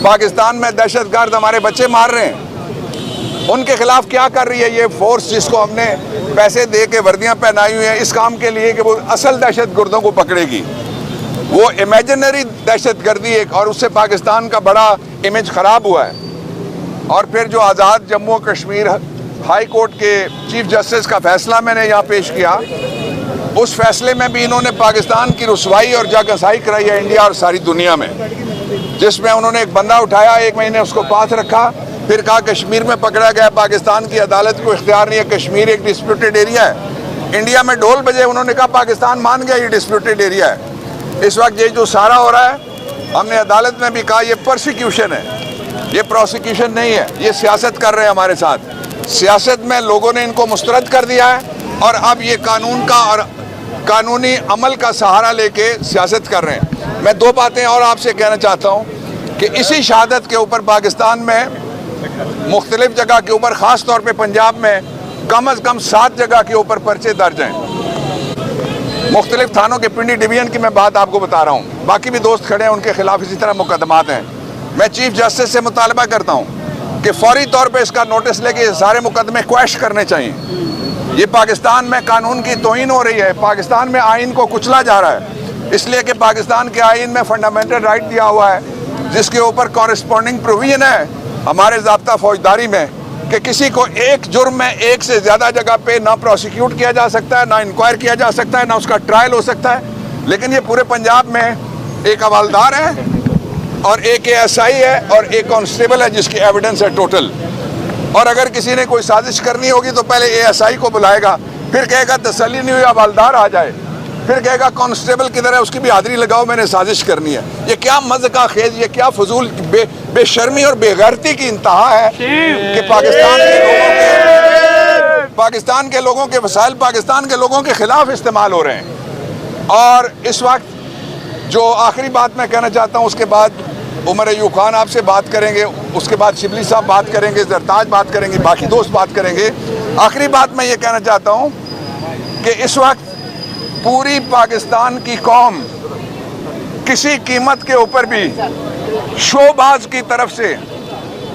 पाकिस्तान में दहशत गर्द हमारे बच्चे मार रहे हैं, उनके खिलाफ क्या कर रही है ये फोर्स, जिसको हमने पैसे दे के वर्दियाँ पहनाई हुई हैं इस काम के लिए कि वो असल दहशत गर्दों को पकड़ेगी। वो इमेजिनरी दहशत गर्दी एक, और उससे पाकिस्तान का बड़ा इमेज ख़राब हुआ है। और फिर जो आज़ाद जम्मू कश्मीर हाई कोर्ट के चीफ जस्टिस का फैसला मैंने यहाँ पेश किया, उस फैसले में भी इन्होंने पाकिस्तान की रुसवाई और जागसाई कराई है इंडिया और सारी दुनिया में, जिसमें उन्होंने एक बंदा उठाया, 1 महीने उसको पास रखा, फिर कहा कश्मीर में पकड़ा गया, पाकिस्तान की अदालत को इख्तियार नहीं है, कश्मीर एक डिस्प्यूटेड एरिया है। इंडिया में ढोल बजे, उन्होंने कहा पाकिस्तान मान गया ये डिस्प्यूटेड एरिया है। इस वक्त ये जो सारा हो रहा है, हमने अदालत में भी कहा ये परसिक्यूशन है, ये प्रोसिक्यूशन नहीं है, ये सियासत कर रहे हैं हमारे साथ। सियासत में लोगों ने इनको मुस्तरद कर दिया है और अब ये कानून का और कानूनी अमल का सहारा लेके सियासत कर रहे हैं। मैं 2 बातें और आपसे कहना चाहता हूँ कि इसी शहादत के ऊपर पाकिस्तान में मुख्तलिफ जगह के ऊपर, ख़ास तौर पे पंजाब में कम अज़ कम 7 जगह के ऊपर पर्चे दर्ज हैं। मुख्तलिफ थानों के पिंडी डिवीज़न की मैं बात आपको बता रहा हूँ, बाकी भी दोस्त खड़े हैं, उनके खिलाफ इसी तरह मुकदमात हैं। मैं चीफ जस्टिस से मुतालबा करता हूँ कि फौरी तौर पे इसका नोटिस लेके ये सारे मुकदमे क्वैश करने चाहिए। ये पाकिस्तान में कानून की तौहीन हो रही है, पाकिस्तान में आइन को कुचला जा रहा है, इसलिए कि पाकिस्तान के आइन में फंडामेंटल राइट दिया हुआ है, जिसके ऊपर कॉरेस्पॉन्डिंग प्रोविजन है हमारे ज़ाब्ता फौजदारी में कि किसी को एक जुर्म में 1 से ज़्यादा जगह पे ना प्रोसिक्यूट किया जा सकता है, ना इंक्वायर किया जा सकता है, ना उसका ट्रायल हो सकता है। लेकिन ये पूरे पंजाब में एक हवालदार है और एक ASI है और एक कांस्टेबल है जिसकी एविडेंस है टोटल। और अगर किसी ने कोई साजिश करनी होगी तो पहले ASI को बुलाएगा, फिर कहेगा तसल्ली नहीं हुई हवालदार आ जाए, फिर कहेगा कांस्टेबल किधर है उसकी भी हाजिरी लगाओ, मैंने साजिश करनी है। ये क्या मज़े का खेज, ये क्या फजूल बेशर्मी और बेगैरती की इंतहा है कि पाकिस्तान के लोगों के वसाइल पाकिस्तान के लोगों के खिलाफ इस्तेमाल हो रहे हैं। और इस वक्त जो आखिरी बात मैं कहना चाहता हूँ, उसके बाद उमर अयूब खान आपसे बात करेंगे, उसके बाद शिबली साहब बात करेंगे, जरताज बात करेंगे, बाकी दोस्त बात करेंगे। आखिरी बात मैं ये कहना चाहता हूँ कि इस वक्त पूरी पाकिस्तान की कौम किसी कीमत के ऊपर भी शोबाज की तरफ से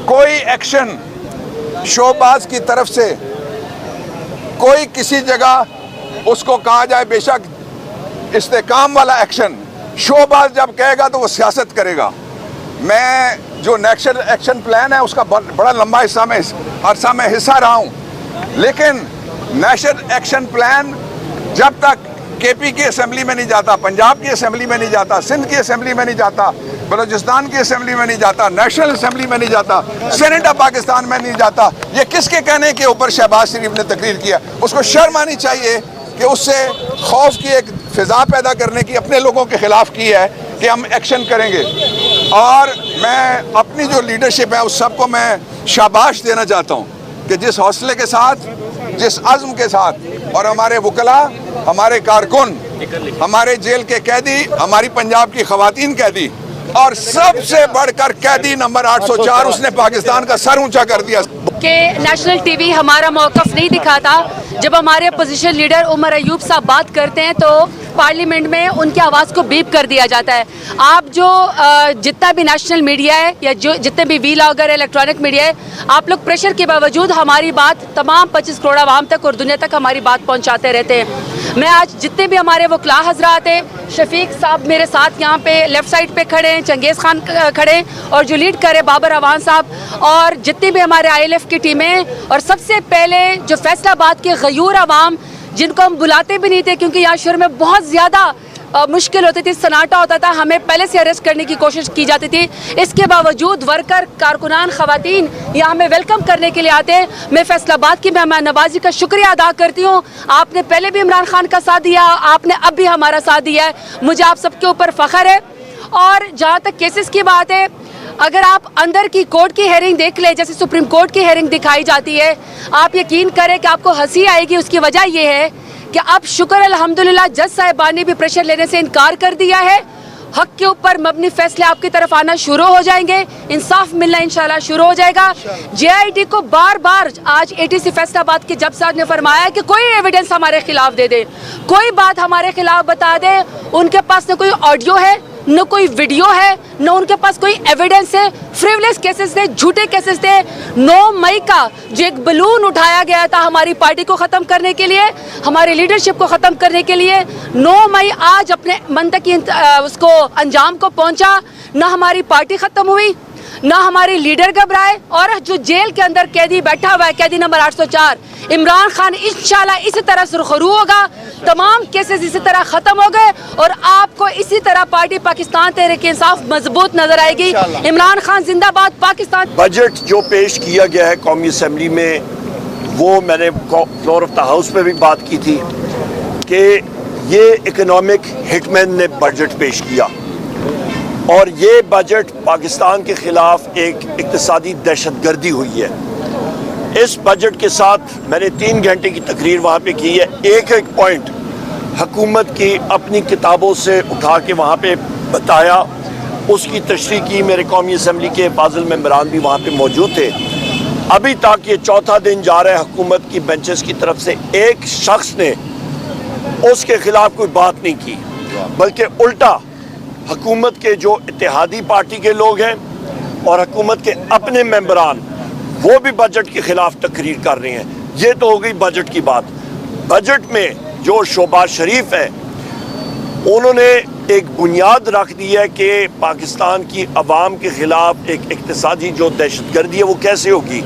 कोई एक्शन, शोबाज की तरफ से कोई किसी जगह उसको कहा जाए बेशक इस्तेकाम वाला एक्शन, शोबाज जब कहेगा तो वो सियासत करेगा। मैं जो नेशनल एक्शन प्लान है उसका बड़ा लंबा अरसा में हिस्सा रहा हूँ, लेकिन नेशनल एक्शन प्लान जब तक KP की असेंबली में नहीं जाता, पंजाब की असेंबली में नहीं जाता, सिंध की असेंबली में नहीं जाता, बलूचिस्तान की असेंबली में नहीं जाता, नेशनल असेंबली में नहीं जाता, सेनेट ऑफ पाकिस्तान में नहीं जाता, ये किसके कहने के ऊपर शहबाज शरीफ ने तकरीर किया? उसको शर्म आनी चाहिए कि उससे खौफ की एक फिजा पैदा करने की अपने लोगों के खिलाफ की है कि हम एक्शन करेंगे। और मैं अपनी जो लीडरशिप है उस सबको मैं शाबाश देना चाहता हूँ कि जिस हौसले के साथ, जिस अज़्म के साथ, और हमारे वकला, हमारे कारकुन, हमारे जेल के कैदी, हमारी पंजाब की ख़वातीन कैदी, और सबसे बढ़कर कैदी नंबर 804, उसने पाकिस्तान का सर ऊंचा कर दिया। कि नेशनल टीवी हमारा मौक़िफ़ नहीं दिखाता। जब हमारे अपोजिशन लीडर उमर अयूब साहब बात करते हैं तो पार्लियामेंट में उनकी आवाज़ को बीप कर दिया जाता है। आप जो जितना भी नेशनल मीडिया है या जो जितने भी वीलॉगर है, इलेक्ट्रॉनिक मीडिया है, आप लोग प्रेशर के बावजूद हमारी बात तमाम 25 करोड़ आवाम तक और दुनिया तक हमारी बात पहुँचाते रहते हैं। मैं आज जितने भी हमारे वकला हजरात हैं, शफीक साहब मेरे साथ यहाँ पे लेफ़्ट साइड पे खड़े हैं, चंगेज़ खान खड़े हैं, और जो लीड करे बाबर अवान साहब, और जितने भी हमारे ILF की टीमें, और सबसे पहले जो फैसलाबाद के गयूर अवाम जिनको हम बुलाते भी नहीं थे क्योंकि यहाँ शहर में बहुत ज़्यादा मुश्किल होती थी, सन्नाटा होता था, हमें पहले से अरेस्ट करने की कोशिश की जाती थी। इसके बावजूद वर्कर, कारकुनान, ख़वातीन यहाँ हमें वेलकम करने के लिए आते हैं। मैं फैसलाबाद की मेहमान नवाजी का शुक्रिया अदा करती हूँ। आपने पहले भी इमरान खान का साथ दिया, आपने अब भी हमारा साथ दिया है, मुझे आप सबके ऊपर फ़ख्र है। और जहाँ तक केसेस की बात है, अगर आप अंदर की कोर्ट की हेयरिंग देख ले, जैसे सुप्रीम कोर्ट की हेयरिंग दिखाई जाती है, आप यकीन करें कि आपको हंसी आएगी। उसकी वजह यह है कि अब शुक्र अल्हम्दुलिल्लाह जज साहिबान ने भी प्रेशर लेने से इनकार कर दिया है। हक के ऊपर मबनी फैसले आपकी तरफ आना शुरू हो जाएंगे, इंसाफ मिलना इंशाल्लाह शुरू हो जाएगा। JIT को बार बार आज ATC फैसलाबाद के जज साहब ने फरमाया कि कोई एविडेंस हमारे खिलाफ दे दे, कोई बात हमारे खिलाफ बता दे। उनके पास न कोई ऑडियो है, نہ کوئی ویڈیو ہے, نہ ان کے پاس کوئی ایویڈنس ہے. فریولیس کیسز تھے, جھوٹے کیسز تھے. 9 مئی کا جو ایک بلون اٹھایا گیا تھا ہماری پارٹی کو ختم کرنے کے لیے, ہماری لیڈرشپ کو ختم کرنے کے لیے, 9 مئی آج اپنے منطقی اس کو انجام کو پہنچا. نہ ہماری پارٹی ختم ہوئی, نہ ہمارے لیڈر گھبرائے, اور جو جیل کے اندر قیدی بیٹھا ہوا ہے, قیدی نمبر 804 عمران خان, انشاءاللہ اسی طرح سرخرو ہوگا. تمام کیسز اسی طرح ختم ہو گئے, اور آپ کو اسی طرح پارٹی پاکستان تحریک انصاف مضبوط نظر آئے گی. عمران خان زندہ باد, پاکستان. بجٹ جو پیش کیا گیا ہے قومی اسمبلی میں, وہ میں نے فلور آف دا ہاؤس پہ بھی بات کی تھی کہ یہ اکنامک ہٹ مین نے بجٹ پیش کیا, اور یہ بجٹ پاکستان کے خلاف ایک اقتصادی دہشت گردی ہوئی ہے. اس بجٹ کے ساتھ میں نے 3 گھنٹے کی تقریر وہاں پہ کی ہے, ایک ایک پوائنٹ حکومت کی اپنی کتابوں سے اٹھا کے وہاں پہ بتایا, اس کی تشریح کی. میرے قومی اسمبلی کے فاضل ممبران بھی وہاں پہ موجود تھے. ابھی تک یہ 4تھا دن جا رہا ہے, حکومت کی بینچز کی طرف سے ایک شخص نے اس کے خلاف کوئی بات نہیں کی, بلکہ الٹا حکومت کے جو اتحادی پارٹی کے لوگ ہیں اور حکومت کے اپنے ممبران, وہ بھی بجٹ کے خلاف تقریر کر رہے ہیں. یہ تو ہو گئی بجٹ کی بات. بجٹ میں جو شہباز شریف ہے, انہوں نے ایک بنیاد رکھ دی ہے کہ پاکستان کی عوام کے خلاف ایک اقتصادی جو دہشت گردی ہے وہ کیسے ہوگی.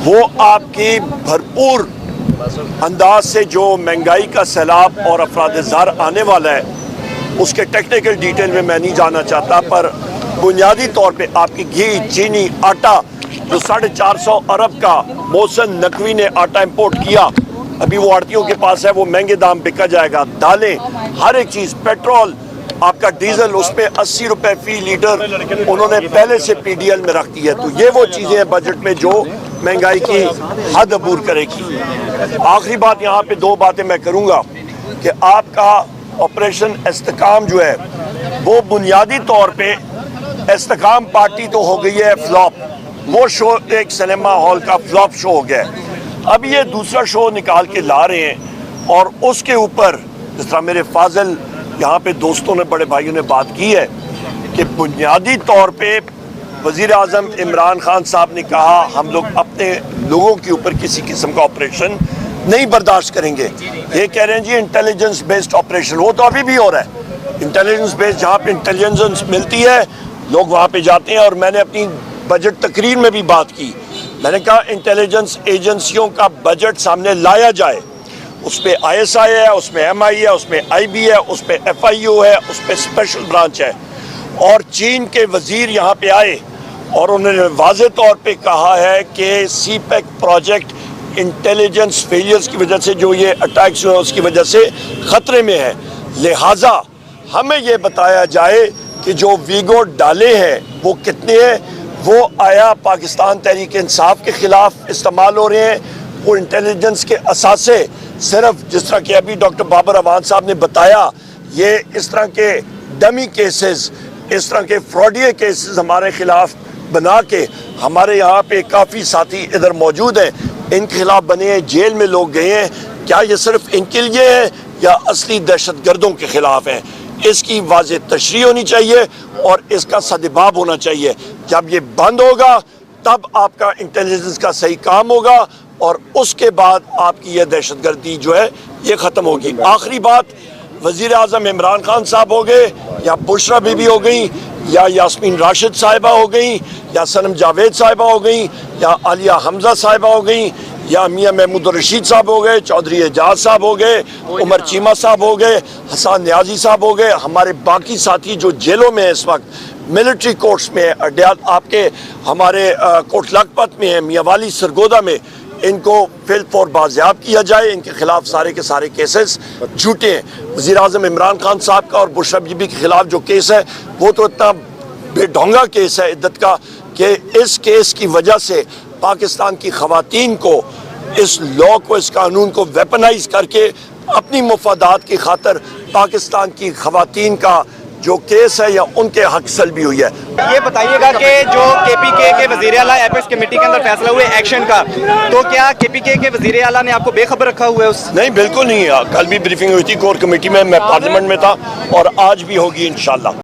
وہ آپ کی بھرپور انداز سے جو مہنگائی کا سیلاب اور افراد زار آنے والا ہے, اس کے ٹیکنیکل ڈیٹیل میں نہیں جانا چاہتا, پر بنیادی طور پہ آپ کی گھی, چینی, آٹا جو 450 ارب کا محسن نقوی نے آٹا امپورٹ کیا, ابھی وہ آڑتیوں کے پاس ہے, وہ مہنگے دام بکا جائے گا. دالیں, ہر ایک چیز, پیٹرول, آپ کا ڈیزل, اس پہ 80 روپے فی لیٹر انہوں نے پہلے سے پی ڈی ایل میں رکھ دی ہے. تو یہ وہ چیزیں ہیں بجٹ میں جو مہنگائی کی حد عبور کرے گی. آخری بات یہاں پہ 2 باتیں میں کروں گا کہ آپ کا آپریشن استحکام جو ہے وہ بنیادی طور پہ استحکام پارٹی تو ہو گئی ہے فلاپ. وہ شو ایک سنیما ہال کا فلاپ شو ہو گیا ہے. اب یہ دوسرا شو نکال کے لا رہے ہیں, اور اس کے اوپر جس طرح میرے فاضل یہاں پہ دوستوں نے, بڑے بھائیوں نے بات کی ہے کہ بنیادی طور پہ وزیر اعظم عمران خان صاحب نے کہا ہم لوگ اپنے لوگوں کے اوپر کسی قسم کا آپریشن نہیں برداشت کریں گے. یہ کہہ رہے ہیں جی انٹیلیجنس بیسڈ آپریشن, وہ تو ابھی بھی ہو رہا ہے. انٹیلیجنس بیسڈ, جہاں پہ انٹیلیجنس ملتی ہے لوگ وہاں پہ جاتے ہیں. اور میں نے اپنی بجٹ تقریر میں بھی بات کی, میں نے کہا انٹیلیجنس ایجنسیوں کا بجٹ سامنے لایا جائے. اس پہ ISI ہے, اس میں MI ہے, اس میں IB ہے, اس پہ FIU ہے, اس پہ اسپیشل برانچ ہے. اور چین کے وزیر یہاں پہ آئے اور انہوں نے واضح طور پہ کہا ہے کہ سی پیک پروجیکٹ انٹیلیجنس فیلیئرز کی وجہ سے جو یہ اٹیکس ہوئے اس کی وجہ سے خطرے میں ہے. لہٰذا ہمیں یہ بتایا جائے کہ جو ویگو ڈالے ہیں وہ کتنے ہیں, وہ آیا پاکستان تحریک انصاف کے خلاف استعمال ہو رہے ہیں, وہ انٹیلیجنس کے اثاثے صرف جس طرح کہ ابھی ڈاکٹر بابر اعوان صاحب نے بتایا, یہ اس طرح کے ڈمی کیسز, اس طرح کے فراڈیے کیسز ہمارے خلاف بنا کے, ہمارے یہاں پہ کافی ساتھی ادھر موجود ہیں, ان کے خلاف بنے ہیں, جیل میں لوگ گئے ہیں. کیا یہ صرف ان کے لیے ہے یا اصلی دہشت گردوں کے خلاف ہیں؟ اس کی واضح تشریح ہونی چاہیے اور اس کا سدباب ہونا چاہیے. جب یہ بند ہوگا تب آپ کا انٹیلیجنس کا صحیح کام ہوگا, اور اس کے بعد آپ کی یہ دہشت گردی جو ہے یہ ختم ہوگی. آخری بات, وزیر اعظم عمران خان صاحب ہو گئے, یا بشرا بی بی ہو گئیں, یا یاسمین راشد صاحبہ ہو گئیں, یا صنم جاوید صاحبہ ہو گئیں, یا عالیہ حمزہ صاحبہ ہو گئیں, یا میاں محمود الرشید صاحب ہو گئے, چودھری اعجاز صاحب ہو گئے, عمر چیمہ صاحب ہو گئے, حسان نیازی صاحب ہو گئے, ہمارے باقی ساتھی جو جیلوں میں اس وقت, ملٹری کورٹس میں, آپ کے ہمارے کوٹ لکھپت میں ہیں, میاں والی سرگودا میں, ان کو فل فور بازیاب کیا جائے. ان کے خلاف سارے کے سارے کیسز جھوٹے ہیں. وزیر اعظم عمران خان صاحب کا اور بشرا بی بی کے خلاف جو کیس ہے وہ تو اتنا بے ڈھونگا کیس ہے عدت کا کہ اس کیس کی وجہ سے پاکستان کی خواتین کو, اس لا کو, اس قانون کو ویپنائز کر کے اپنی مفادات کی خاطر پاکستان کی خواتین کا جو کیس ہے یا ان کے حق سلبی ہوئی ہے. یہ بتائیے گا کہ جو KPK کے وزیر اعلیٰ ایپیکس کمیٹی کے اندر فیصلہ ہوئے ایکشن کا, تو کیا KPK کے وزیر اعلیٰ نے آپ کو بے خبر رکھا ہوا ہے؟ نہیں, بالکل نہیں. کل بھی بریفنگ ہوئی تھی کور کمیٹی میں, میں پارلیمنٹ میں تھا, اور آج بھی ہوگی انشاءاللہ.